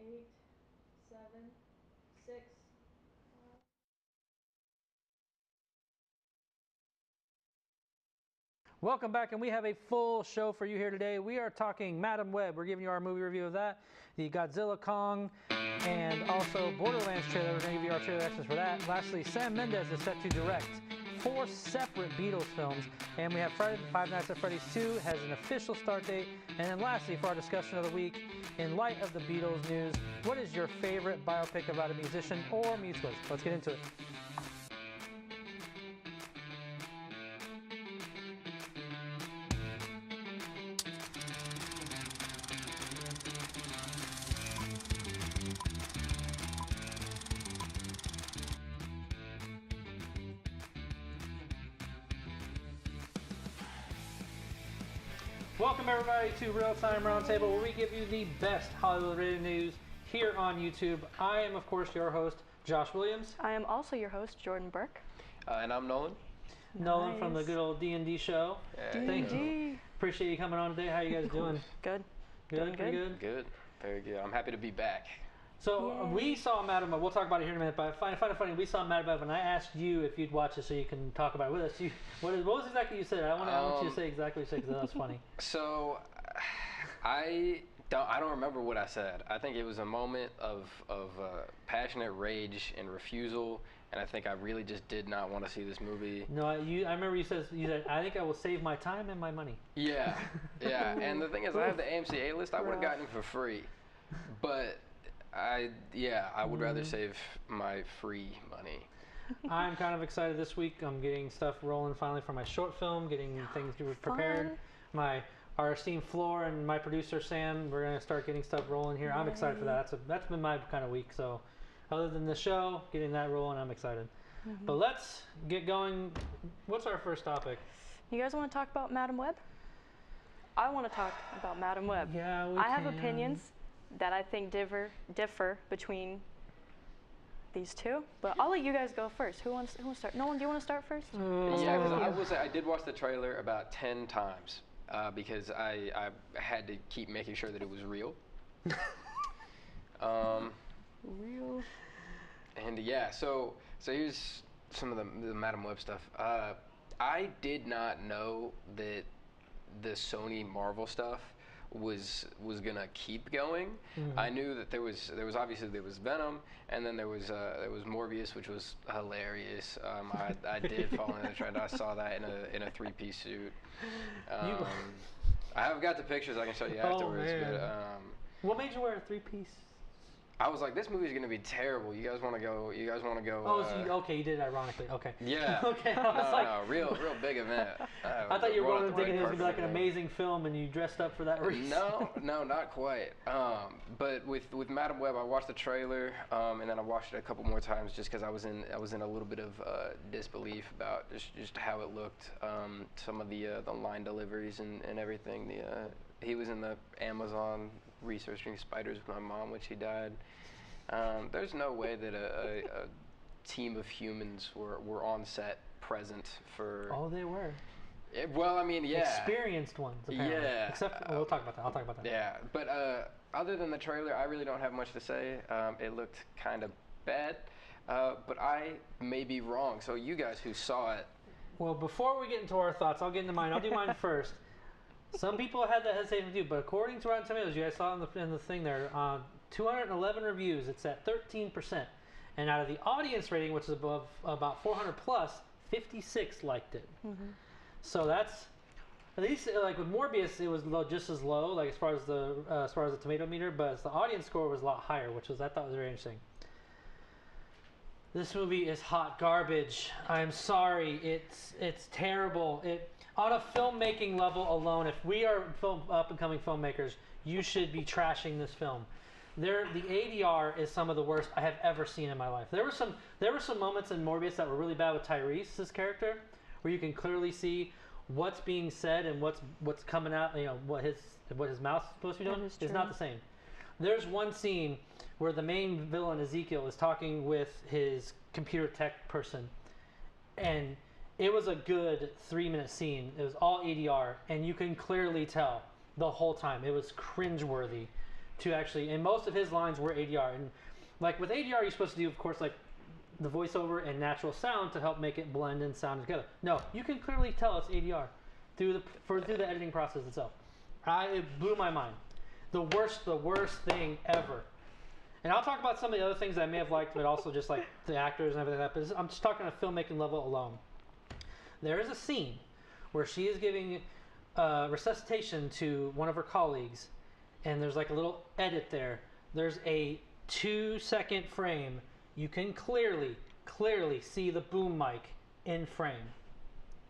8, 7, 6. Welcome back, and we have a full show for you here today. We are talking Madame Webb. We're giving you our movie review of that, the Godzilla, Kong, and also Borderlands trailer. We're going to give you our trailer extras for that. Lastly, Sam Mendes is set to direct 4 separate Beatles films, and we have Five Nights at Freddy's 2 has an official start date. And then lastly, for our discussion of the week, in light of the Beatles news, what is your favorite biopic about a musician or musicals? Let's get into it. Welcome everybody to ReelTime RoundTable, where we give you the best Hollywood-related news here on YouTube. I am, of course, your host, Josh Williams. I am also your host, Jordan Burke. And I'm Nolan. Nolan from the good old D&D show. Thank you. Appreciate you coming on today. How you guys doing? Good. Good? Pretty good? Good. Very good. I'm happy to be back. So we saw Madame Webb. We'll talk about it here in a minute, but I find it funny. We saw Madame Webb, and I asked you if you'd watch it so you can talk about it with us. What was exactly you said? I want you to say exactly what you said because that was funny. So I don't remember what I said. I think it was a moment of passionate rage and refusal, and I think I really just did not want to see this movie. No, I remember you said I think I will save my time and my money. Yeah. And the thing is, I have the AMC A-list. I would have gotten it for free, but I would rather save my free money. I'm kind of excited this week. I'm getting stuff rolling finally for my short film, getting things prepared. Our esteemed Floor and my producer Sam, we're gonna start getting stuff rolling here. I'm excited for that. That's been my kind of week. So, other than the show, getting that rolling, I'm excited. But let's get going. What's our first topic? You guys want to talk about Madame Webb? I want to talk about Madame Webb. Yeah, I have opinions that I think differ between these two, but I'll let you guys go first. Who wants to start? Nolan, do you want to start first? Yeah, because I will say I did watch the trailer about 10 times because I had to keep making sure that it was real. Real. And yeah, so here's some of the Madame Webb stuff. I did not know that the Sony Marvel stuff was gonna keep going. I knew that there was obviously Venom, and then there was Morbius, which was hilarious. I did fall into the trend. I saw that in a 3-piece suit. I have got the pictures I can show you afterwards. But, what made you wear a 3-piece? I was like, this movie's gonna be terrible. You guys want to go? Oh, so okay, you did it ironically. Okay. Yeah. Okay. No, real big event. I thought you were going thinking it was gonna be like an amazing film, and you dressed up for that reason. No, not quite. But with Madame Webb, I watched the trailer, and then I watched it a couple more times just because I was in a little bit of disbelief about just how it looked. Some of the line deliveries and everything. He was in the Amazon researching spiders with my mom when she died. There's no way that a team of humans were on set present for... Oh, they were. Well, I mean, yeah. Experienced ones, apparently. Yeah. Except, we'll talk about that. I'll talk about that. Yeah, but other than the trailer, I really don't have much to say. It looked kind of bad, but I may be wrong. So you guys who saw it... Well, before we get into our thoughts, I'll get into mine. I'll do mine first. Some people had that hesitation to do, but according to Rotten Tomatoes, you guys saw in the thing there, 211 reviews, it's at 13%. And out of the audience rating, which is above about 400 plus, 56 liked it. So that's, at least like with Morbius, it was just as low, like as far as the tomato meter, but the audience score was a lot higher, which I thought was very interesting. This movie is hot garbage. I'm sorry, it's terrible. On a filmmaking level alone, if we are up-and-coming filmmakers, you should be trashing this film. The ADR is some of the worst I have ever seen in my life. There were some moments in Morbius that were really bad with Tyrese's character, where you can clearly see what's being said and what's coming out. You know what his mouth's supposed to be doing is not the same. There's one scene where the main villain Ezekiel is talking with his computer tech person, and it was a good 3-minute scene. It was all ADR, and you can clearly tell the whole time. It was cringeworthy to actually, and most of his lines were ADR. And like with ADR, you're supposed to do, of course, like the voiceover and natural sound to help make it blend and sound together. No, you can clearly tell it's ADR through the editing process itself. It blew my mind. The worst thing ever. And I'll talk about some of the other things that I may have liked, but also just like the actors and everything like that. But I'm just talking on a filmmaking level alone. There is a scene where she is giving resuscitation to one of her colleagues, and there's like a little edit there. There's a 2-second frame. You can clearly see the boom mic in frame.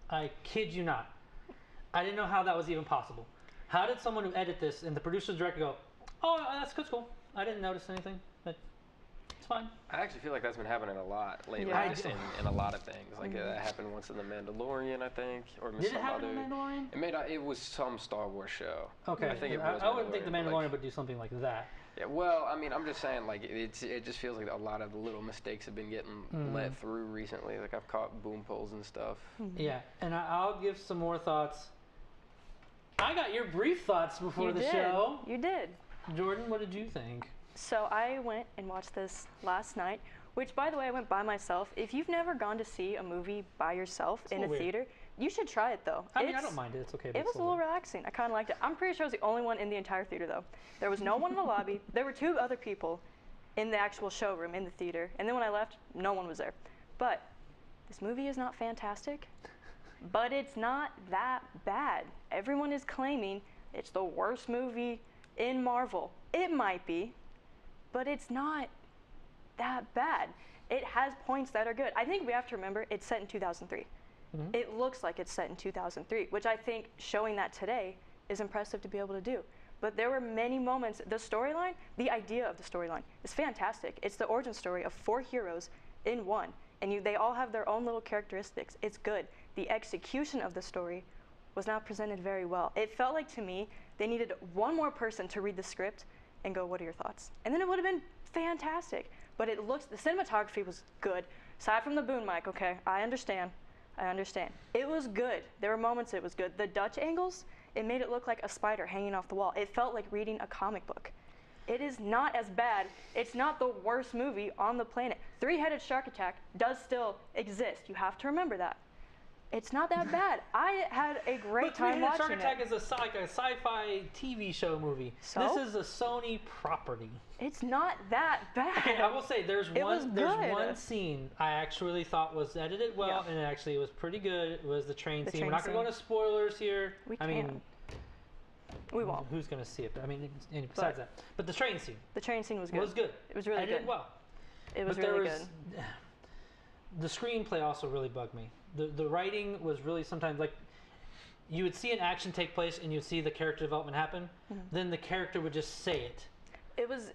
I kid you not. I didn't know how that was even possible. How did someone who edit this and the producer's director go, oh, that's cool. I didn't notice anything, but it's fine. I actually feel like that's been happening a lot lately, Yeah. just in a lot of things. Like that happened once in The Mandalorian, I think, or Did it some happen other. in Mandalorian? It was some Star Wars show. Okay, I think it was. I wouldn't think the but, Mandalorian like, would do something like that. Yeah, well, I mean, I'm just saying, like, it just feels like a lot of the little mistakes have been getting let through recently. Like, I've caught boom poles and stuff. Yeah, and I'll give some more thoughts. I got your brief thoughts before the show. You did. Jordan, what did you think? So I went and watched this last night, which, by the way, I went by myself. If you've never gone to see a movie by yourself in a weird. theater, you should try it, though. I mean, I don't mind it. It's okay. But It was a little relaxing. I kind of liked it. I'm pretty sure I was the only one in the entire theater, though. There was no one in the lobby. There were 2 other people in the actual showroom in the theater. And then when I left, no one was there. But this movie is not fantastic, but it's not that bad. Everyone is claiming it's the worst movie in Marvel. It might be, but it's not that bad. It has points that are good. I think we have to remember it's set in 2003. It looks like it's set in 2003, which I think showing that today is impressive to be able to do. But there were many moments, the storyline, the idea of the storyline is fantastic. It's the origin story of 4 heroes in one, and they all have their own little characteristics. It's good. The execution of the story was not presented very well. It felt like, to me, they needed one more person to read the script and go, what are your thoughts? And then it would have been fantastic. But the cinematography was good. Aside from the boom mic, okay, I understand. It was good. There were moments it was good. The Dutch angles, it made it look like a spider hanging off the wall. It felt like reading a comic book. It is not as bad. It's not the worst movie on the planet. 3-headed shark attack does still exist. You have to remember that. It's not that bad. I had a great time watching Shark Attack it. is a sci-fi TV show movie. So? This is a Sony property. It's not that bad. Okay, I will say there's was one good. scene I actually thought was edited well, Yeah. and it was pretty good. It was the train The scene. train We're not going to go into spoilers here. We I mean, can't. We won't. Who's going to see it? But, I mean, besides that. But the train scene The train scene was good. was good. It was really edited good. well. It was But there really was, good. The screenplay also really bugged me. The writing was really sometimes like you would see an action take place and you'd see the character development happen. Then the character would just say it. It was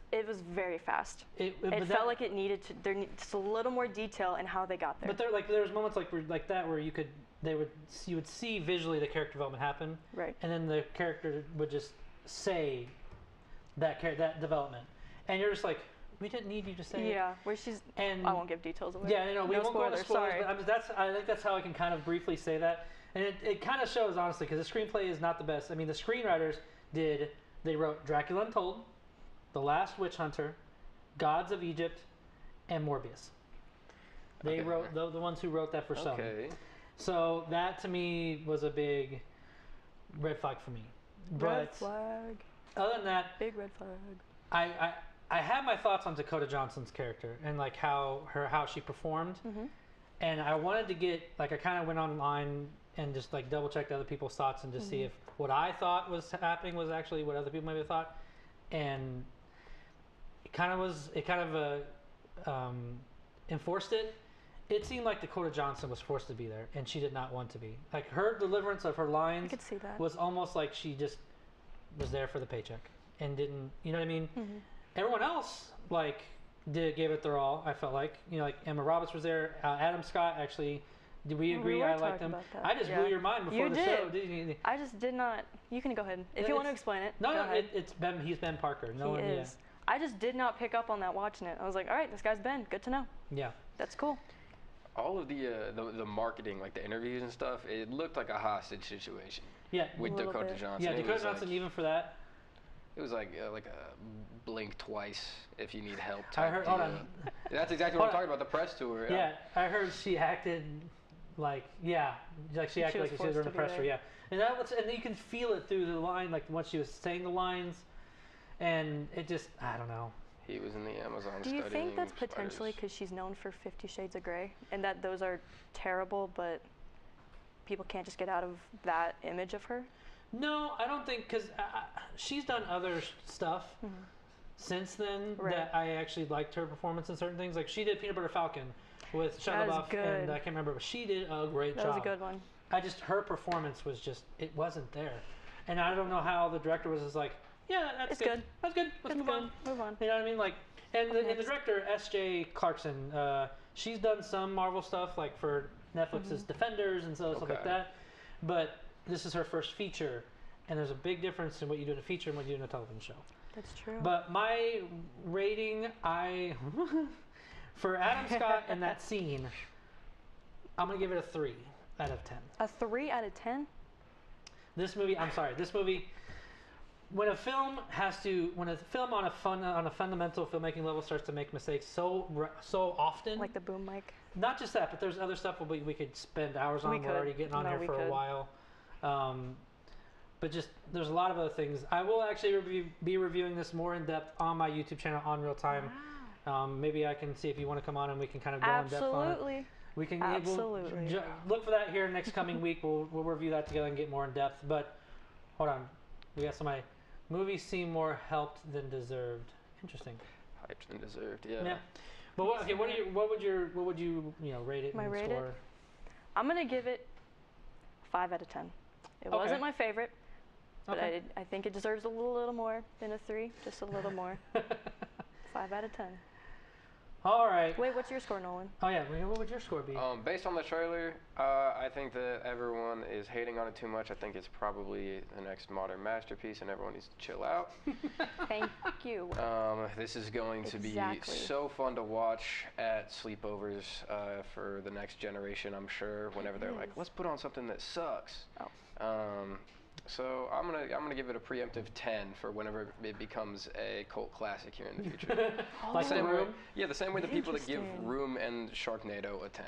very fast. It but felt like it needed to. There needs a little more detail in how they got there. But there was moments like that where you would see visually the character development happen, Right. and then the character would just say that development, and you're just like, we didn't need you to say it. Yeah, where she's. And I won't give details away. yeah, we won't go into spoilers. Sorry. But I think that's how I can kind of briefly say that, and it kind of shows honestly because the screenplay is not the best. I mean, the screenwriters they wrote Dracula Untold, The Last Witch Hunter, Gods of Egypt, and Morbius. They wrote the ones who wrote that for Sony. Okay. So that to me was a big red flag for me. Red But flag. other than that, Big red flag. I have my thoughts on Dakota Johnson's character and like how she performed, and I wanted to get I kind of went online and just like double checked other people's thoughts and just see if what I thought was happening was actually what other people maybe thought, and it kind of enforced it. It seemed like Dakota Johnson was forced to be there, and she did not want to be. Like her deliverance of her lines I could see that. was almost like she just was there for the paycheck and didn't. You know what I mean? Everyone else gave it their all. I felt like like Emma Roberts was there. Adam Scott actually. Did we agree? were I liked talking him. about that. I just Yeah. blew your mind before You the did. show. Didn't you? I just did not. You can go ahead if Yeah, you want to it's- explain it. No, go ahead. he's Ben Parker. No He one. is. I just did not pick up on that watching it. I was like, all right, this guy's Ben. Good to know. Yeah. That's cool. All of the marketing, like the interviews and stuff, it looked like a hostage situation Yeah. with A little Dakota bit. Johnson. Yeah. It Dakota was Johnson, like, even for that, It was like a blink twice if you need help. I Type heard. deal. Hold on. That's exactly what I'm talking about. The press tour. Yeah, I heard she acted like she acted was like she was forced in to a be press tour. there. Yeah, and you can feel it through the line, like once she was saying the lines, and it just I don't know. He was in the Amazon. Do you think that's spiders. potentially because she's known for 50 Shades of Grey, and that those are terrible, but people can't just get out of that image of her? No, I don't think because she's done other stuff since then that I actually liked her performance in certain things. Like she did Peanut Butter Falcon with Shia That was LaBeouf, good. and I can't remember, but she did a great job. That was a good one. Her performance was just it wasn't there, and I don't know how the director was just like, yeah, that's good. That's good. Let's move on. Move on. You know what I mean? Like, and the Next. director S.J. Clarkson, she's done some Marvel stuff like for Netflix's Defenders and stuff like that, but this is her first feature, and there's a big difference in what you do in a feature and what you do in a television show. That's true. But my rating, for Adam Scott and that scene, I'm gonna give it a 3 out of 10. A 3 out of 10? This movie, when a film on a fundamental filmmaking level starts to make mistakes so often, Like the boom mic? not just that, but there's other stuff we could spend hours on. We're already getting on here for a while. But just there's a lot of other things. I will actually be reviewing this more in depth on my YouTube channel on ReelTime. Wow. Maybe I can see if you want to come on and we can kind of go in depth on it. Absolutely. We can Absolutely. look for that here next coming week. We'll review that together and get more in depth. But hold on, we got somebody. Movies seem more helped than deserved. Interesting. Hyped than deserved. Yeah. Yeah. But what would you rate it? My and rate score? it? I'm gonna give it 5 out of 10. It wasn't my favorite, but Okay. I think it deserves a little more than a 3, just a little more. 5 out of 10. All right. Wait, what's your score, Nolan? Oh yeah. What would your score be? Based on the trailer, I think that everyone is hating on it too much. I think it's probably the next modern masterpiece, and everyone needs to chill out. Thank you. This is going to be Exactly. so fun to watch at sleepovers for the next generation, I'm sure. Whenever they're like, let's put on something that sucks. So I'm gonna give it a preemptive 10 for whenever it becomes a cult classic here in the future. Like same Room? way, the same way the people that give Interesting. Room and Sharknado a 10.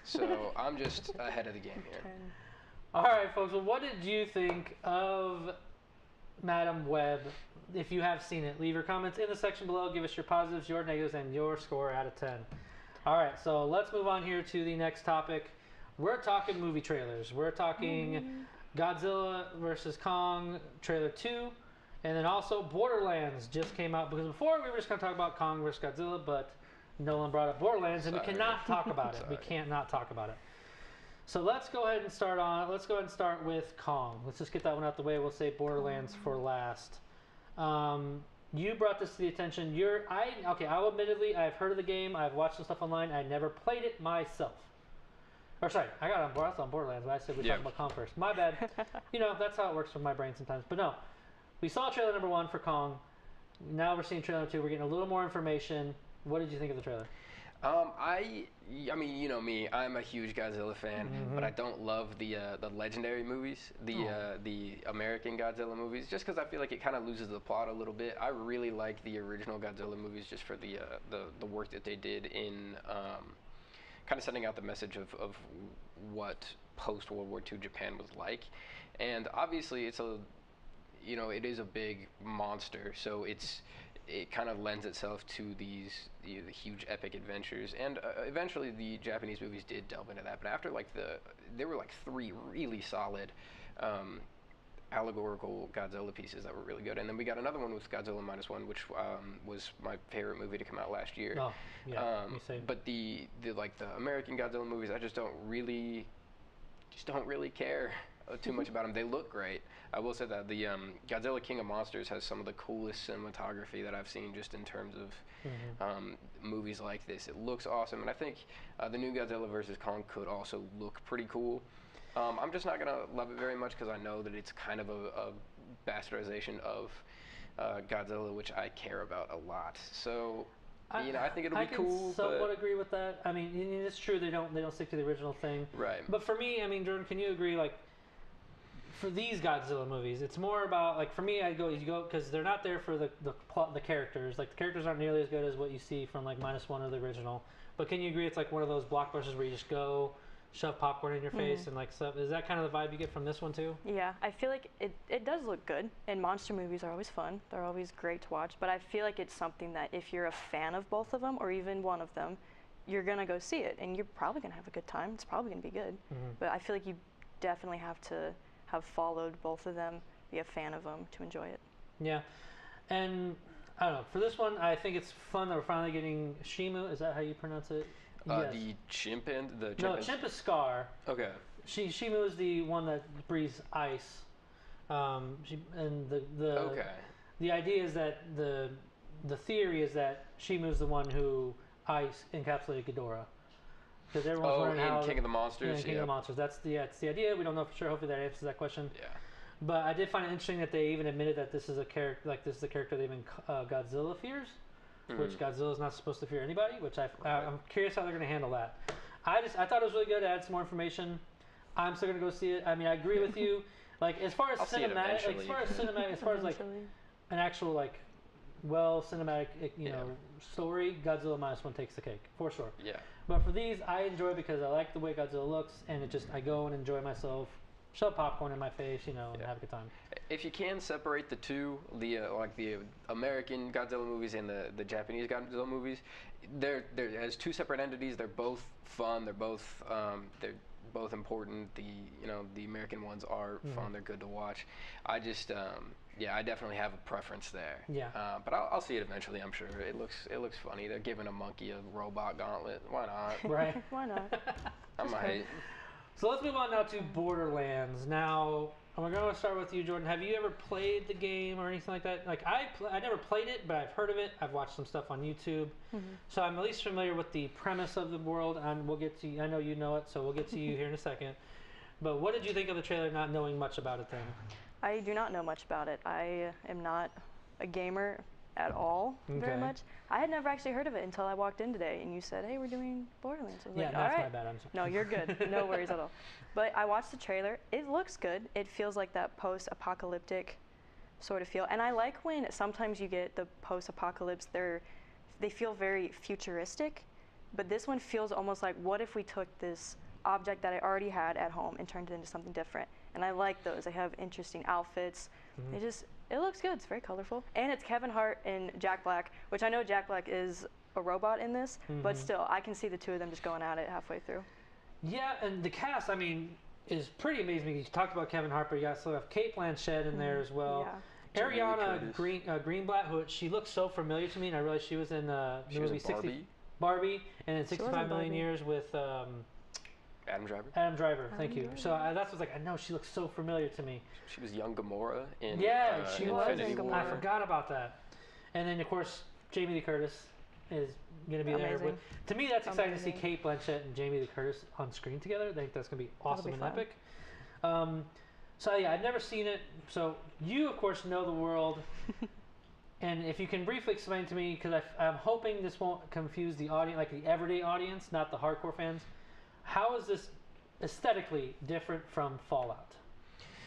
So I'm just ahead of the game here. All right, folks. Well, what did you think of Madame Webb? If you have seen it, leave your comments in the section below. Give us your positives, your negatives, and your score out of 10. All right, so let's move on here to the next topic. We're talking movie trailers. We're talking Godzilla vs. Kong trailer 2, and then also Borderlands just came out, because before we were just going to talk about Kong vs. Godzilla, but Nolan brought up Borderlands, and we cannot talk about it. We can't not talk about it. So let's go ahead and start with Kong. Let's just get that one out the way. We'll say Borderlands for last. You brought this to the attention. I'll admittedly, I've heard of the game. I've watched some stuff online. I never played it myself. Or sorry, I got on Borderlands, but I said we talked about Kong first. My bad. That's how it works with my brain sometimes. But no, we saw trailer number 1 for Kong. Now we're seeing trailer number 2. We're getting a little more information. What did you think of the trailer? I mean, you know me. I'm a huge Godzilla fan, but I don't love the legendary movies, the American Godzilla movies, just because I feel like it kind of loses the plot a little bit. I really like the original Godzilla movies just for the work that they did in kind of sending out the message of what post World War II Japan was like, and obviously it is a big monster, so it kind of lends itself to these the huge epic adventures, and eventually the Japanese movies did delve into that. But after there were 3 really solid allegorical Godzilla pieces that were really good, and then we got another one with Godzilla -1, which was my favorite movie to come out last year. Oh, yeah. But the American Godzilla movies, I just don't really care too much about them. They look great. I will say that the Godzilla King of Monsters has some of the coolest cinematography that I've seen just in terms of movies like this. It looks awesome, and I think the new Godzilla vs. Kong could also look pretty cool. I'm just not going to love it very much because I know that it's kind of a bastardization of Godzilla, which I care about a lot. So, I think it'll be cool. I can somewhat agree with that. I mean, it's true they don't stick to the original thing. Right. But for me, I mean, Jordan, can you agree? Like, for these Godzilla movies, it's more about like for me, you go because they're not there for the plot, the characters. Like the characters aren't nearly as good as what you see from like -1 or the original. But can you agree it's like one of those blockbusters where you just go shove popcorn in your face and like stuff? Is that kind of the vibe you get from this one too? Yeah, I feel like it does look good, and monster movies are always fun. They're always great to watch, but I feel like it's something that if you're a fan of both of them, or even one of them, you're going to go see it, and you're probably going to have a good time. It's probably going to be good. But I feel like you definitely have to have followed both of them, be a fan of them to enjoy it. Yeah, and I don't know. For this one, I think it's fun that we're finally getting Shimu. Is that how you pronounce it? Yes. The chimpanzee. No, chimp is Scar. Okay. Shimu is the one that breathes ice. Okay. The idea is that the theory is that Shimu is the one who ice encapsulated Ghidorah. Because everyone's wondering how King of the Monsters. Yeah, King of the Monsters. That's the idea. We don't know for sure. Hopefully that answers that question. Yeah. But I did find it interesting that they even admitted that this is a character, like this is the character that even Godzilla fears, which Godzilla is not supposed to fear anybody. Which I'm curious how they're going to handle that. I thought it was really good to add some more information. I'm still going to go see it. I mean, I agree with you. Like as far as cinematic, as far as like an actual like cinematic story, Godzilla -1 takes the cake for sure. Yeah. But for these, I enjoy because I like the way Godzilla looks, and I go and enjoy myself, shove popcorn in my face, and have a good time. If you can separate the two, the American Godzilla movies and the Japanese Godzilla movies, they're as two separate entities. They're both fun. They're both important. The American ones are fun. They're good to watch. I just I definitely have a preference there. Yeah. But I'll see it eventually. I'm sure it looks funny. They're giving a monkey a robot gauntlet. Why not? Right. Why not? I might. So let's move on now to Borderlands. Now we're going to start with you, Jordan. Have you ever played the game or anything like that? Like I never played it, but I've heard of it. I've watched some stuff on YouTube, so I'm at least familiar with the premise of the world. And we'll get to you. I know you know it, so we'll get to you here in a second. But what did you think of the trailer, not knowing much about it then? I do not know much about it. I am not a gamer at all, very much. I had never actually heard of it until I walked in today, and you said, "Hey, we're doing Borderlands." I was like, that's all my right. bad. I'm sorry. No, you're good. No worries at all. But I watched the trailer. It looks good. It feels like that post-apocalyptic sort of feel, and I like when sometimes you get the post-apocalypse. They feel very futuristic, but this one feels almost like, what if we took this object that I already had at home and turned it into something different? And I like those. They have interesting outfits. It looks good. It's very colorful. And it's Kevin Hart and Jack Black, which I know Jack Black is a robot in this, but still, I can see the two of them just going at it halfway through. Yeah, and the cast, I mean, is pretty amazing. You talked about Kevin Hart, but you also have Kate Blanchett in there as well. Yeah. Ariana Greenblatt, who she looks so familiar to me, and I realized she was in the movie Barbie, and in 65 Million Years with Adam Driver. Adam Driver, thank you. So that's what's like, I know she looks so familiar to me. She was young Gamora in she was. Infinity War. I forgot about that. And then of course Jamie Lee Curtis is going to be there. With, to me, that's exciting to see Kate Blanchett and Jamie Lee Curtis on screen together. I think that's going to be awesome and epic. So yeah, I've never seen it. So you, of course, know the world. And if you can briefly explain to me, because I'm hoping this won't confuse the audience, like the everyday audience, not the hardcore fans. How is this aesthetically different from Fallout?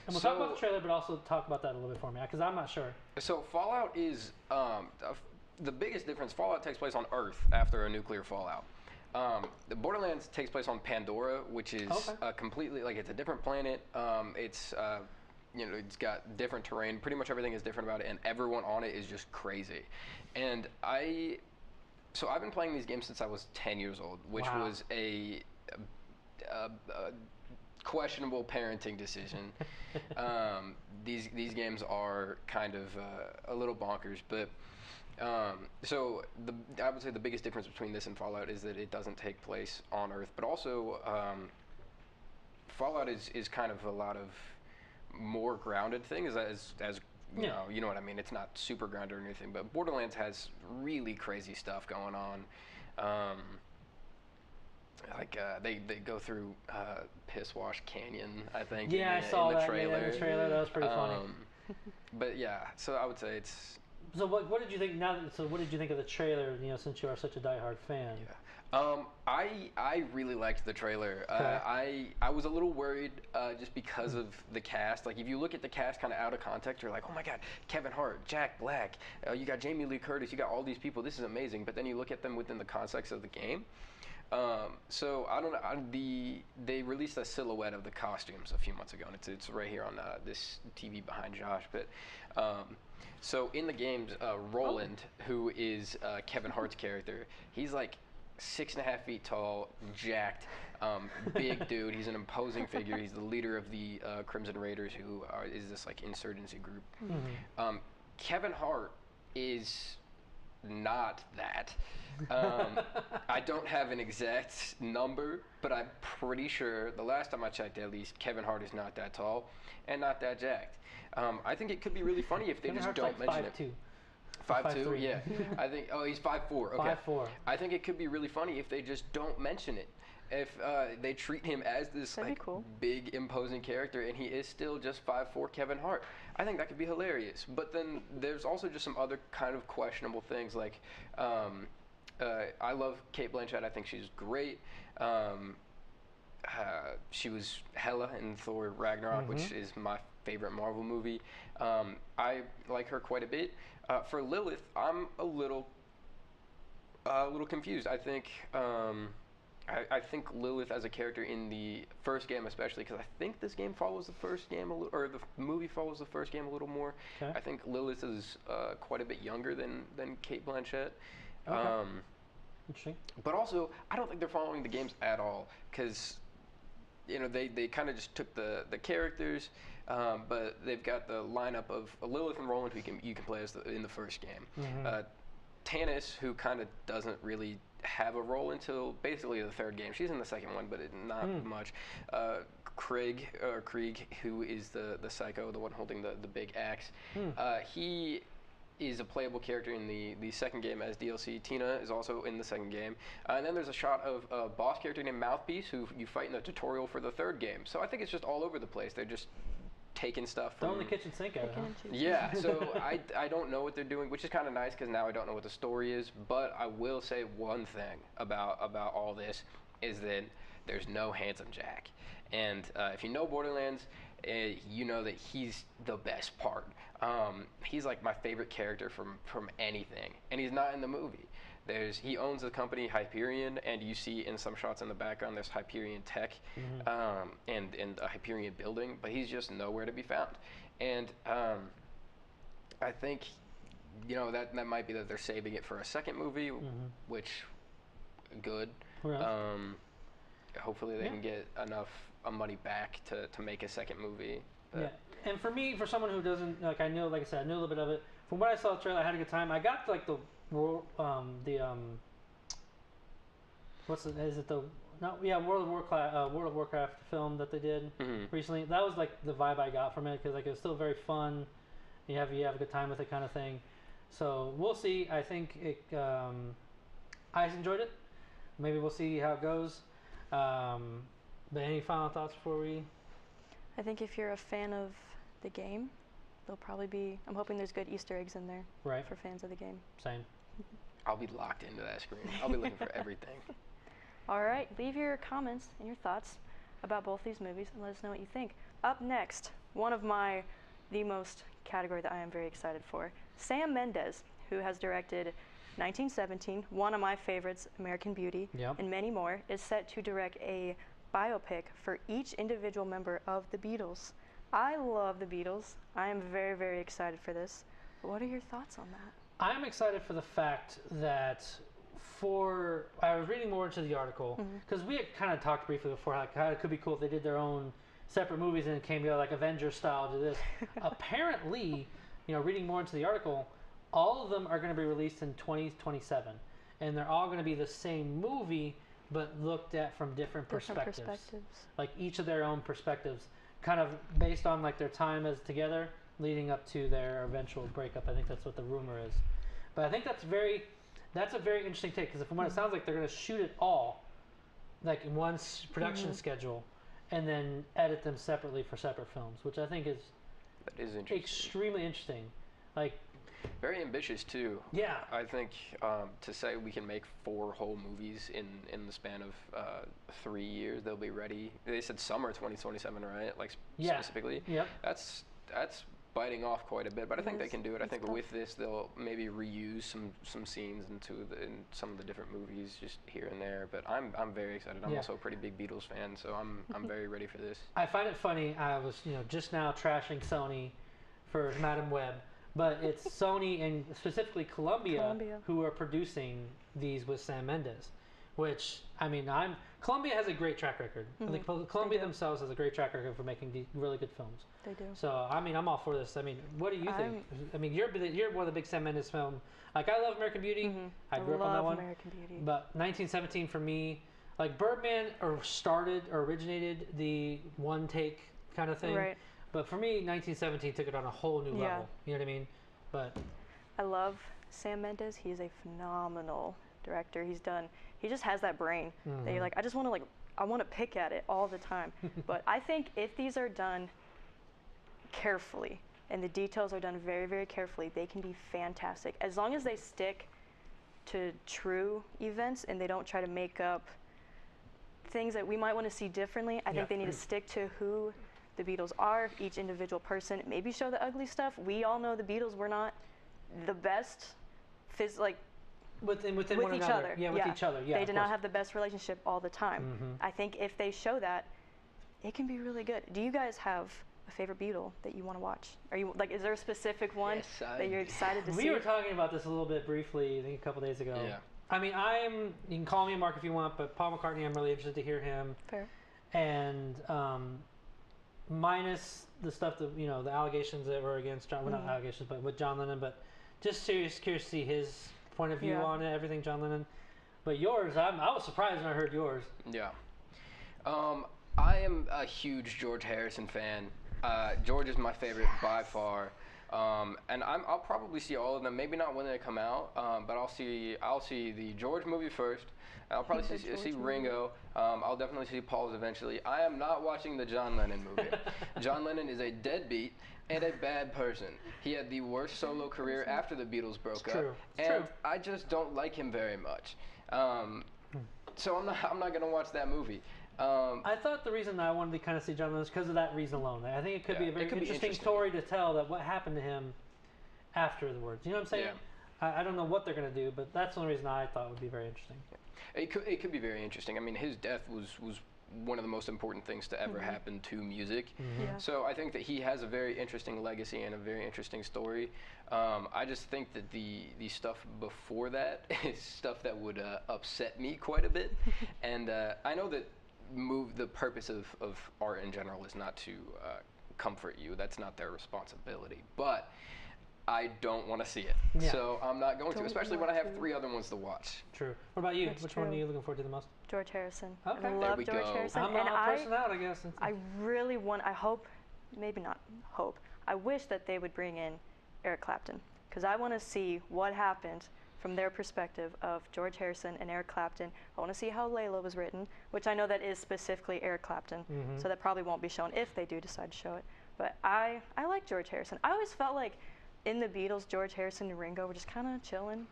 And we'll talk about the trailer, but also talk about that a little bit for me, because I'm not sure. So Fallout is the biggest difference. Fallout takes place on Earth after a nuclear fallout. The Borderlands takes place on Pandora, which is completely it's a different planet. It's got different terrain. Pretty much everything is different about it, and everyone on it is just crazy. And I've been playing these games since I was 10 years old, which was a questionable parenting decision. These games are kind of a little bonkers, but I would say the biggest difference between this and Fallout is that it doesn't take place on Earth, but also Fallout is kind of a lot of more grounded things as you know what I mean. It's not super grounded or anything, but Borderlands has really crazy stuff going on. They go through Piss Wash Canyon, I think. Yeah, I saw that trailer. In the trailer. That was pretty funny. But yeah, so I would say it's. So what did you think? What did you think of the trailer? Since you are such a diehard fan. I really liked the trailer. Okay. I was a little worried just because of the cast. Like if you look at the cast kind of out of context, you're like, oh my God, Kevin Hart, Jack Black, you got Jamie Lee Curtis, you got all these people. This is amazing. But then you look at them within the context of the game. So I don't know. They released a silhouette of the costumes a few months ago, and it's right here on this TV behind Josh. But so in the games, Roland, who is Kevin Hart's character, he's like 6.5 feet tall, jacked, big dude. He's an imposing figure. He's the leader of the Crimson Raiders, who is this like insurgency group. Mm-hmm. Kevin Hart is not that. I don't have an exact number, but I'm pretty sure the last time I checked, at least, Kevin Hart is not that tall and not that jacked. I think it could be really funny if they Kevin just Hart's don't like mention 5'2". it. 5'2", yeah. I think. Oh, he's 5'4". Okay. 5'4". I think it could be really funny if they just don't mention it. If they treat him as this That'd be like cool. big imposing character, and he is still just 5'4" Kevin Hart, I think that could be hilarious. But then there's also just some other kind of questionable things. Like, I love Cate Blanchett. I think she's great. She was Hela in Thor Ragnarok, which is my favorite Marvel movie. I like her quite a bit. For Lilith, I'm a little confused. I think I think Lilith as a character in the first game, especially because I think this game follows the first game a little, or the movie follows the first game a little more. Okay. I think Lilith is quite a bit younger than Cate Blanchett. Okay. Interesting. But also, I don't think they're following the games at all, because they kind of just took the characters, but they've got the lineup of Lilith and Roland, who you can play as in the first game. Tannis, who kind of doesn't really have a role until basically the third game. She's in the second one, but not much. Krieg, who is the psycho, the one holding the big axe. He is a playable character in the second game as DLC. Tina is also in the second game. And then there's a shot of a boss character named Mouthpiece, who you fight in the tutorial for the third game. So I think it's just all over the place. They're just taking stuff from... Throwing the kitchen sink at it, huh? Yeah, so I don't know what they're doing, which is kind of nice, because now I don't know what the story is. But I will say one thing about all this, is that there's no handsome Jack. And if you know Borderlands, you know that he's the best part. He's like my favorite character from anything, and he's not in the movie. He owns the company Hyperion, and you see in some shots in the background there's Hyperion tech, and a Hyperion building, but he's just nowhere to be found. And I think that might be that they're saving it for a second movie, which good. Hopefully they can get enough money back to make a second movie. Yeah, and for me, for someone who doesn't like I said, I knew a little bit of it. From what I saw the trailer, I had a good time. I got like World of Warcraft film that they did recently. That was like the vibe I got from it, because like it was still very fun. You have a good time with it, kind of thing. So we'll see. I think I enjoyed it. Maybe we'll see how it goes. But any final thoughts before we? I think if you're a fan of the game, there'll probably be... I'm hoping there's good Easter eggs in there for fans of the game. Same. I'll be locked into that screen. I'll be looking for everything. All right, leave your comments and your thoughts about both these movies and let us know what you think. Up next, one of the most category that I am very excited for, Sam Mendes, who has directed 1917, one of my favorites, American Beauty, and many more, is set to direct a biopic for each individual member of the Beatles. I love the Beatles. I am very, very excited for this. What are your thoughts on that? I'm excited for the fact that I was reading more into the article, because we had kind of talked briefly before how it could be cool if they did their own separate movies and it came together like Avengers style to this. Apparently, reading more into the article, all of them are going to be released in 2027, and they're all going to be the same movie, but looked at from different perspectives. Like each of their own perspectives, kind of based on like their time as together leading up to their eventual breakup. I think that's what the rumor is. But I think that's a very interesting take, because from what it sounds like, they're going to shoot it all like in one production schedule and then edit them separately for separate films, which I think is interesting. Extremely interesting. Like Very ambitious too. Yeah. I think to say we can make 4 whole movies in the span of 3 years, they'll be ready. They said summer 2027, right? Like specifically. Yep. That's biting off quite a bit, but I think they can do it. I think with this they'll maybe reuse some scenes in some of the different movies just here and there. But I'm very excited. I'm also a pretty big Beatles fan, so I'm very ready for this. I find it funny. I was just now trashing Sony for Madame Webb, but it's Sony and specifically Columbia who are producing these with Sam Mendes, which I mean Columbia has a great track record. I think Columbia themselves has a great track record for making really good films. They do. So I mean I'm all for this. I mean what do you think? I mean you're one of the big Sam Mendes film. Like I love American Beauty. I grew up on that one. American Beauty. But 1917 for me, like Birdman originated the one take kind of thing. Right. But for me 1917 took it on a whole new level. You know what I mean? But I love Sam Mendes. He's a phenomenal director. He just has that brain that you're like, I want to pick at it all the time. But I think if these are done carefully and the details are done very, very carefully, they can be fantastic. As long as they stick to true events and they don't try to make up things that we might want to see differently. I think they need to stick to who the Beatles are, each individual person. Maybe show the ugly stuff. We all know the Beatles were not the best within with one each another. other. Yeah, with each other. Yeah, they did not have the best relationship all the time. I think if they show that, it can be really good. Do you guys have a favorite Beatle that you want to watch? Are you is there a specific one that you're excited to see? We were talking about this a little bit briefly, I think a couple days ago. Yeah. I mean, you can call me Mark if you want, but Paul McCartney, I'm really interested to hear him. Fair. And minus the stuff that the allegations that were against John, well, not allegations, but with John Lennon, but just curious to see his point of view on it, everything John Lennon. But yours, I was surprised when I heard yours. Yeah. I am a huge George Harrison fan. George is my favorite by far. And I'll probably see all of them. Maybe not when they come out, but I'll see the George movie first. I'll probably see Ringo. I'll definitely see Paul's eventually. I am not watching the John Lennon movie. John Lennon is a deadbeat and a bad person. He had the worst solo career after the Beatles broke up, and I just don't like him very much. So I'm not gonna watch that movie. I thought the reason I wanted to kind of see John Lennon is because of that reason alone. I think it could be a very interesting story to tell that what happened to him afterwards. You know what I'm saying? Yeah. I don't know what they're going to do, but that's the only reason I thought would be very interesting. It could be very interesting. I mean, his death was one of the most important things to ever happen to music. Yeah. So I think that he has a very interesting legacy and a very interesting story. I just think that the stuff before that is stuff that would upset me quite a bit. And I know that the purpose of art in general is not to comfort you. That's not their responsibility. But I don't want to see it. Yeah. So I'm not going to, especially when I have 3 other ones to watch. True. What about you? That's Which true. one are you looking forward to the most? George Harrison. Okay. I love George Harrison. I'm not a person out, I guess. I really I hope, maybe not hope, I wish that they would bring in Eric Clapton. Because I want to see what happened from their perspective of George Harrison and Eric Clapton. I want to see how Layla was written, which I know that is specifically Eric Clapton. So that probably won't be shown if they do decide to show it. But I like George Harrison. I always felt like in the Beatles, George Harrison and Ringo were just kind of chilling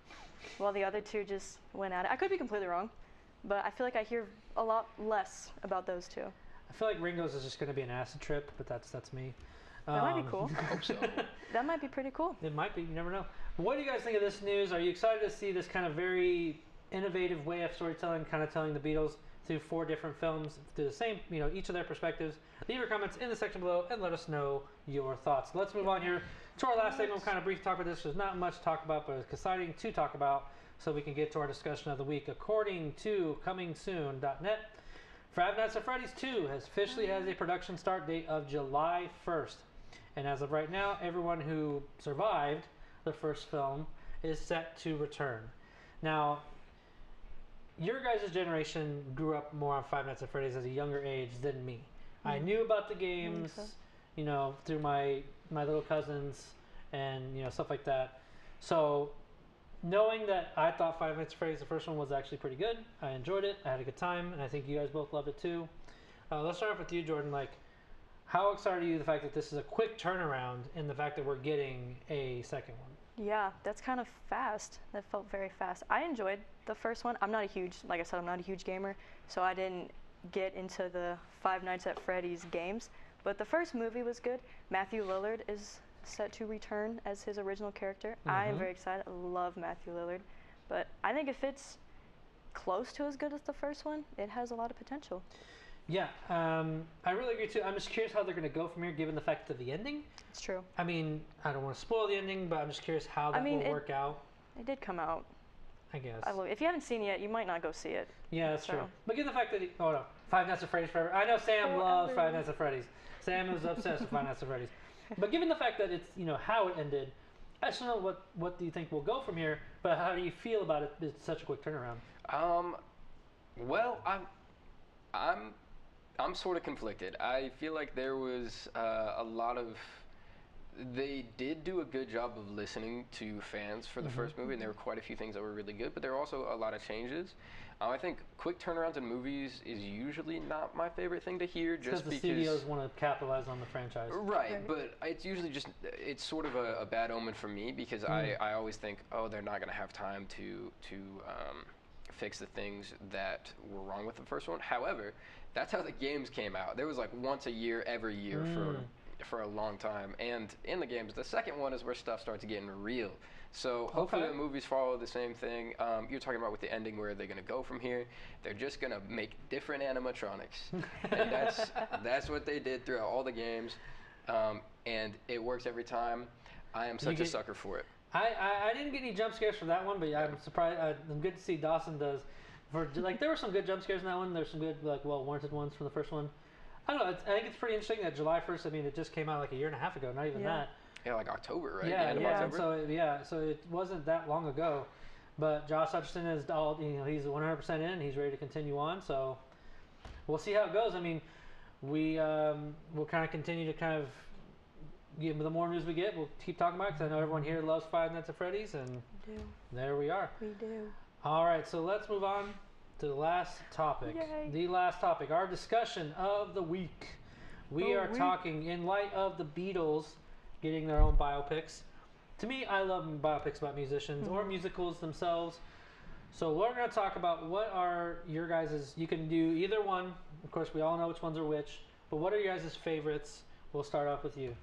while the other two just went at it. I could be completely wrong, but I feel like I hear a lot less about those two. I feel like Ringo's is just going to be an acid trip, but that's me. That might be cool. I hope so. That might be pretty cool. It might be. You never know. What do you guys think of this news? Are you excited to see this kind of very innovative way of storytelling, kind of telling the Beatles through 4 different films, through the same, each of their perspectives? Leave your comments in the section below and let us know your thoughts. Let's move on here to our last segment. We'll kind of brief talk about this. There's not much to talk about, but it's exciting to talk about, so we can get to our discussion of the week. According to comingsoon.net, Five Nights at Freddy's 2 officially has a production start date of July 1st. And as of right now, everyone who survived the first film is set to return. Now, your guys' generation grew up more on Five Nights at Freddy's at a younger age than me. I knew about the games, through my little cousins and, stuff like that. So, knowing that I thought Five Nights at Freddy's, the first one, was actually pretty good. I enjoyed it. I had a good time, and I think you guys both loved it too. Let's start off with you, Jordan. How excited are you the fact that this is a quick turnaround and the fact that we're getting a second one? Yeah, that's kind of fast. That felt very fast. I enjoyed the first one. I'm not a huge, like I said, I'm not a huge gamer, so I didn't get into the Five Nights at Freddy's games. But the first movie was good. Matthew Lillard is set to return as his original character. I am very excited. I love Matthew Lillard. But I think if it's close to as good as the first one, it has a lot of potential. Yeah, I really agree too. I'm just curious how they're going to go from here, given the fact of the ending. It's true. I mean, I don't want to spoil the ending, but I'm just curious how that will work out. It did come out. I guess. If you haven't seen it yet, you might not go see it. Yeah, that's true. But given the fact that oh no, Five Nights at Freddy's forever. I know Sam loves Five Nights at Freddy's. Sam is obsessed with Five Nights at Freddy's. But given the fact that it's how it ended, I just don't know what do you think will go from here. But how do you feel about it? It's such a quick turnaround. Well, I'm sort of conflicted. I feel like there was a lot of. They did do a good job of listening to fans for the first movie, and there were quite a few things that were really good, but there were also a lot of changes. I think quick turnarounds in movies is usually not my favorite thing to hear, just because the studios want to capitalize on the franchise. Right, but it's usually it's sort of a bad omen for me, because I always think, oh, they're not going to have time to fix the things that were wrong with the first one. However, that's how the games came out. There was like once a year, every year for a long time, and in the games, the second one is where stuff starts getting real. So hopefully the movies follow the same thing. You're talking about with the ending, where they're going to go from here. They're just going to make different animatronics, and that's what they did throughout all the games, and it works every time. I am such a sucker for it. I didn't get any jump scares for that one, but yeah, I'm surprised. I'm good to see Dawson does. There were some good jump scares in that one. There's some good, well-warranted ones from the first one. I don't know. I think it's pretty interesting that July 1st. I mean, it just came out like a year and a half ago. Not even that. Yeah, like October, right? Yeah. So it wasn't that long ago. But Josh Hutcherson is he's 100% in. He's ready to continue on. So we'll see how it goes. I mean, we'll kind of continue to the more news we get, we'll keep talking about it, because I know everyone here loves Five Nights at Freddy's, and there we are. We do. All right, so let's move on to the last topic. Yay. The last topic, our discussion of the week. We are talking in light of the Beatles getting their own biopics. To me, I love biopics about musicians or musicals themselves. So we're going to talk about what are your guys', you can do either one. Of course, we all know which ones are which, but what are your guys' favorites? We'll start off with you.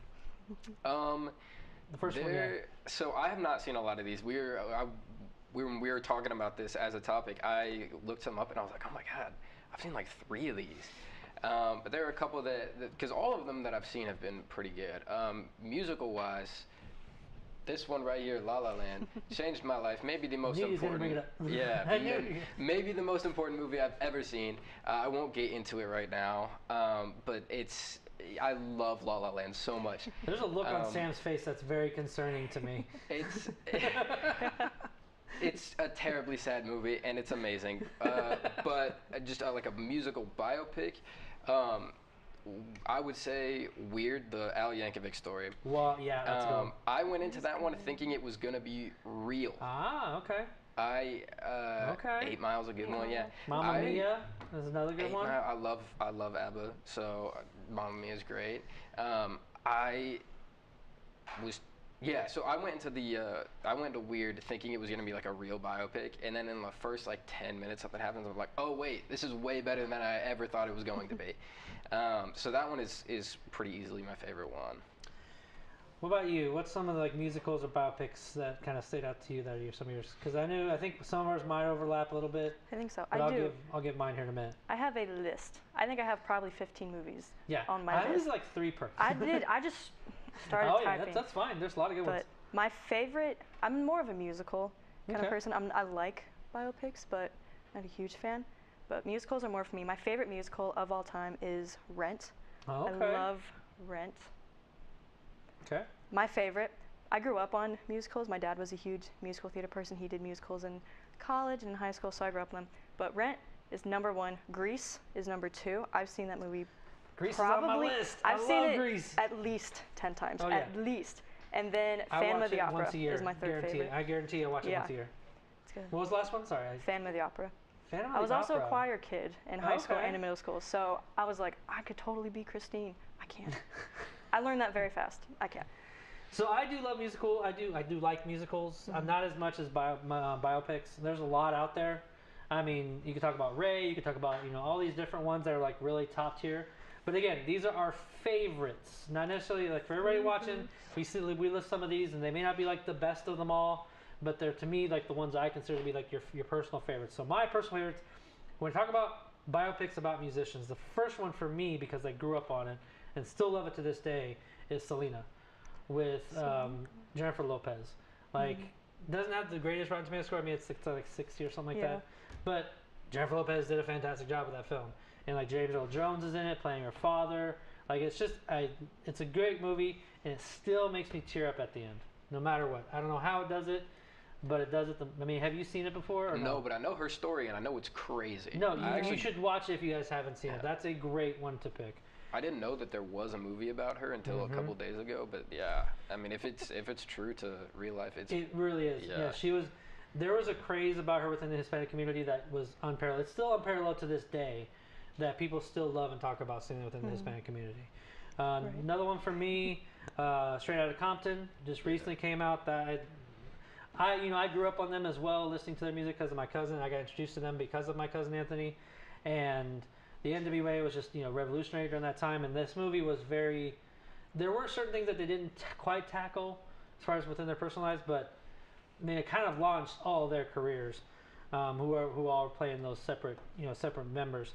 The first one. Yeah. So I have not seen a lot of these. When we were talking about this as a topic, I looked some up and I was like, oh my god, I've seen like 3 of these. But there are a couple that because all of them that I've seen have been pretty good. Musical wise, this one right here, La La Land, changed my life. Maybe the most important. Yeah, maybe the most important movie I've ever seen. I won't get into it right now, but I love La La Land so much. There's a look on Sam's face that's very concerning to me. It's a terribly sad movie, and it's amazing. But just like a musical biopic, I would say Weird, the Al Yankovic story. Well, yeah, that's good. I went into that one thinking it was going to be real. Ah, okay. 8 Mile's a good one, yeah. Mamma Mia is another good one. I love ABBA, so Mamma Mia is great. So I went into Weird thinking it was gonna be like a real biopic, and then in the first like 10 minutes something happens. I'm like, oh wait, this is way better than I ever thought it was going to be. So that one is pretty easily my favorite one. What about you? What's some of the musicals or biopics that kind of stayed out to you that are some of yours? Because I think some of ours might overlap a little bit. I think so. But I'll give mine here in a minute. I have a list. I think I have probably 15 movies on my list. I was like 3 per. I just started typing. Yeah, that's fine. There's a lot of good ones. But my favorite, I'm more of a musical kind of person. I like biopics, but I'm not a huge fan. But musicals are more for me. My favorite musical of all time is Rent. Oh, okay. I love Rent. Okay. My favorite, I grew up on musicals. My dad was a huge musical theater person. He did musicals in college and in high school, so I grew up on them. But Rent is number 1. Grease is number 2. I've seen that movie Grease is on my list. I've seen it Grease. at least 10 times, at least. And then Phantom of the Opera is my third favorite. I guarantee I watch it once a year. It's good. What was the last one? Sorry. Phantom of the Opera. Phantom of the I was Opera. also a choir kid in high school and in middle school, so I was like, I could totally be Christine. I can't. I learned that very fast. I can't. So I do love musical. I do like musicals. I'm not as much as biopics. There's a lot out there. I mean, you could talk about Ray. You could talk about all these different ones that are like really top tier. But again, these are our favorites. Not necessarily like for everybody watching. We list some of these, and they may not be like the best of them all, but they're to me like the ones I consider to be like your personal favorites. So my personal favorites, when we talk about biopics about musicians, the first one for me, because I grew up on it and still love it to this day, is Selena with Jennifer Lopez. Like, doesn't have the greatest Rotten Tomatoes score. I mean, it's like 60 or something like that. But Jennifer Lopez did a fantastic job with that film. And like James Earl Jones is in it, playing her father. Like, it's just, it's a great movie, and it still makes me tear up at the end, no matter what. I don't know how it does it, but it does it. I mean, have you seen it before? Or no, but I know her story, and I know it's crazy. No, you should watch it if you guys haven't seen it. That's a great one to pick. I didn't know that there was a movie about her until a couple days ago, but yeah, I mean, if it's true to real life, it really is. Yeah, she was. There was a craze about her within the Hispanic community that was unparalleled. It's still unparalleled to this day, that people still love and talk about singing within the Hispanic community. Another one for me, Straight Outta Compton, just recently came out. That I grew up on them as well, listening to their music because of my cousin. I got introduced to them because of my cousin Anthony, and the NWA was just revolutionary during that time. And this movie was very. There were certain things that they didn't quite tackle as far as within their personal lives, but I mean, it kind of launched all their careers, who all are playing those separate members.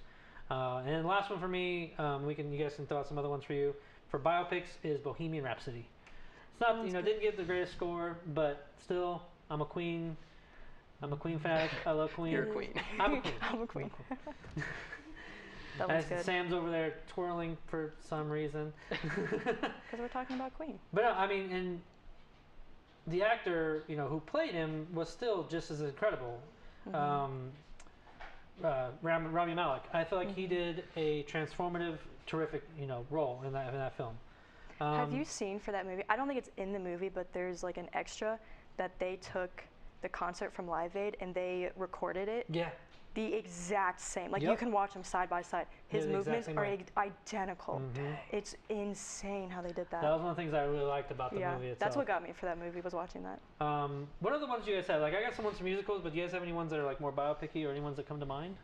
And then the last one for me, you guys can throw out some other ones for you. For biopics is Bohemian Rhapsody. It's not didn't get the greatest score, but still, I'm a Queen fanatic. I love Queen. You're a Queen. I'm a Queen. I'm a Queen. That was good. Sam's over there twirling for some reason. Because we're talking about Queen. But no, I mean, and the actor, who played him was still just as incredible. Rami Malek. I feel like he did a transformative, terrific, role in that film. Have you seen for that movie? I don't think it's in the movie, but there's like an extra that they took the concert from Live Aid and they recorded it. Yeah. The exact same. Like you can watch them side by side. His movements are identical. It's insane how they did that. That was one of the things I really liked about the movie itself. That's what got me for that movie, was watching that. What are the ones you guys have? Like, I got some ones for musicals, but do you guys have any ones that are like more biopic-y or any ones that come to mind?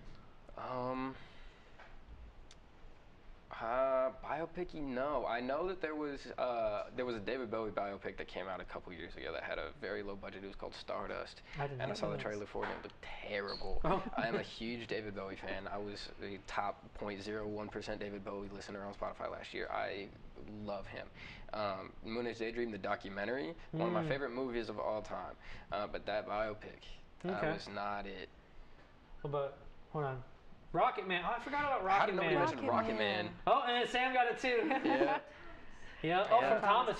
Biopic-y, no. I know that there was a David Bowie biopic that came out a couple years ago that had a very low budget. It was called Stardust. I saw the trailer for it and it looked terrible. I am a huge David Bowie fan. I was the top 0.01% David Bowie listener on Spotify last year. I love him. Moonage Daydream, the documentary, one of my favorite movies of all time. But that biopic, that was not it. But hold on. Rocket Man. Oh, I forgot about Rocket Man. How did nobody mention Rocket Man? Oh, and Sam got it too. Yeah. Yeah. Oh, from Thomas.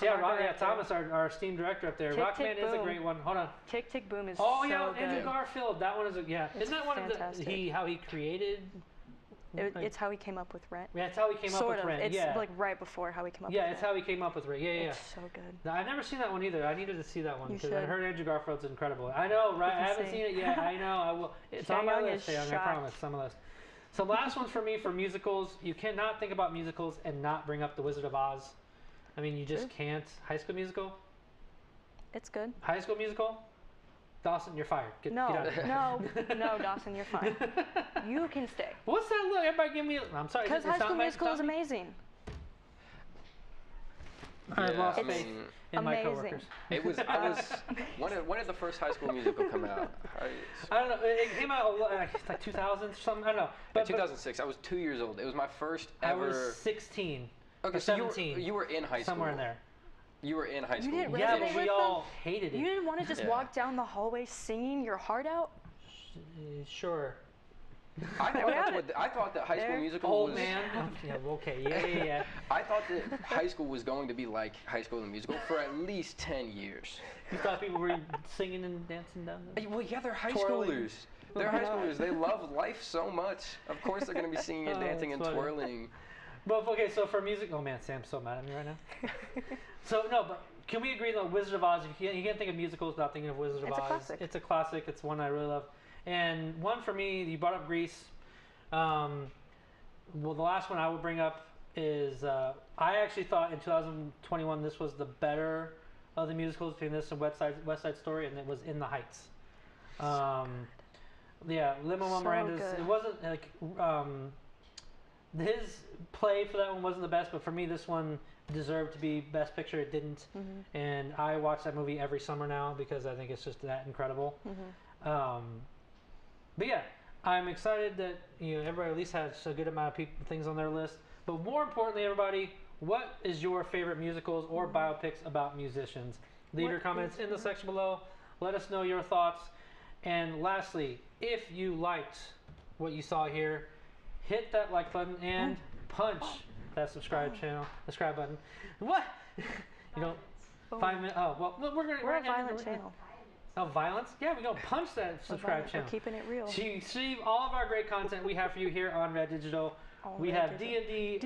Thomas, our esteemed director up there. Rocket Man is a great one. Hold on. Tick Tick Boom is so good. Andrew Garfield. That one is Isn't that one fantastic. of how he created? It's how he came up with Rent. Yeah, it's how he came up with Rent. It's like right before how he came up with Rent. Yeah, it's how he came up with Rent. Yeah. It's so good. I've never seen that one either. I needed to see that one because I I heard Andrew Garfield's incredible. I know, right? I haven't seen it yet. I know. I will. It's on my list. I promise. It's on my list. So last one for me for musicals. You cannot think about musicals and not bring up The Wizard of Oz. I mean, you just can't. High School Musical? It's good. High School Musical? Dawson, you're fired. Get out of here. No, Dawson, you're fine. You can stay. What's that look? Everybody give me I'm sorry. Because High School Musical is amazing. I've lost faith in my coworkers. I was when did the first High School Musical come out? I don't know. It came out like 2000 or something. I don't know. But 2006. I was 2 years old. It was my first ever. I was 16. Okay, so 17. you were in high school. Somewhere in there. You were in high school. Yeah, but we all hated it. You didn't want to just walk down the hallway singing your heart out? Sure. I thought that High School Musical was... man. Yeah, okay, yeah. I thought that high school was going to be like High School the Musical for at least 10 years. You thought people were singing and dancing down there? Well, yeah, they're high schoolers. They're high schoolers. They love life so much. Of course they're going to be singing and dancing and twirling. But, okay, so for music... Oh, man, Sam's so mad at me right now. So, no, but can we agree, though, Wizard of Oz, you can't think of musicals without thinking of Wizard of Oz. It's a classic. It's a classic. It's one I really love. And one for me, you brought up Grease. Well, the last one I would bring up is I actually thought in 2021 this was the better of the musicals between this and West Side Story, and it was In the Heights. Yeah, Lin-Manuel So Miranda's. good. It wasn't like his play for that one wasn't the best, but for me, this one deserved to be Best Picture. It didn't, and I watch that movie every summer now because I think it's just that incredible. But yeah, I'm excited that everybody at least has a good amount of things on their list. But more importantly, everybody, what is your favorite musicals or biopics about musicians? Leave your comments in the section below. Let us know your thoughts. And lastly, if you liked what you saw here, hit that like button and punch that subscribe button. What? You don't. 5 minutes. Oh well, We're a violent channel. Oh, violence? Yeah, we go punch that subscribe channel. We're keeping it real. See all of our great content we have for you here on Red Digital. We have D&D.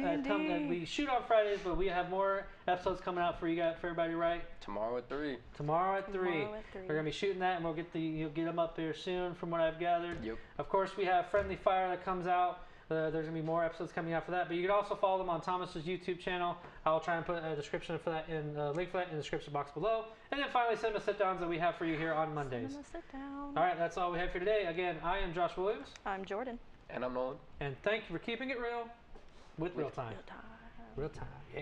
We shoot on Fridays, but we have more episodes coming out for you guys, for everybody, right? Tomorrow at 3. Tomorrow at 3. We're gonna be shooting that, and we'll you'll get them up here soon, from what I've gathered. Yep. Of course, we have Friendly Fire that comes out. There's gonna be more episodes coming out for that, but you can also follow them on Thomas's YouTube channel. I'll try and put a description for that link for that in the description box below. And then finally, Cinema Sit Downs that we have for you here on Mondays. Cinema Sit Down. All right, that's all we have for today. Again, I am Josh Williams. I'm Jordan. And I'm Nolan. And thank you for keeping it real with ReelTime. Real time. ReelTime, yeah.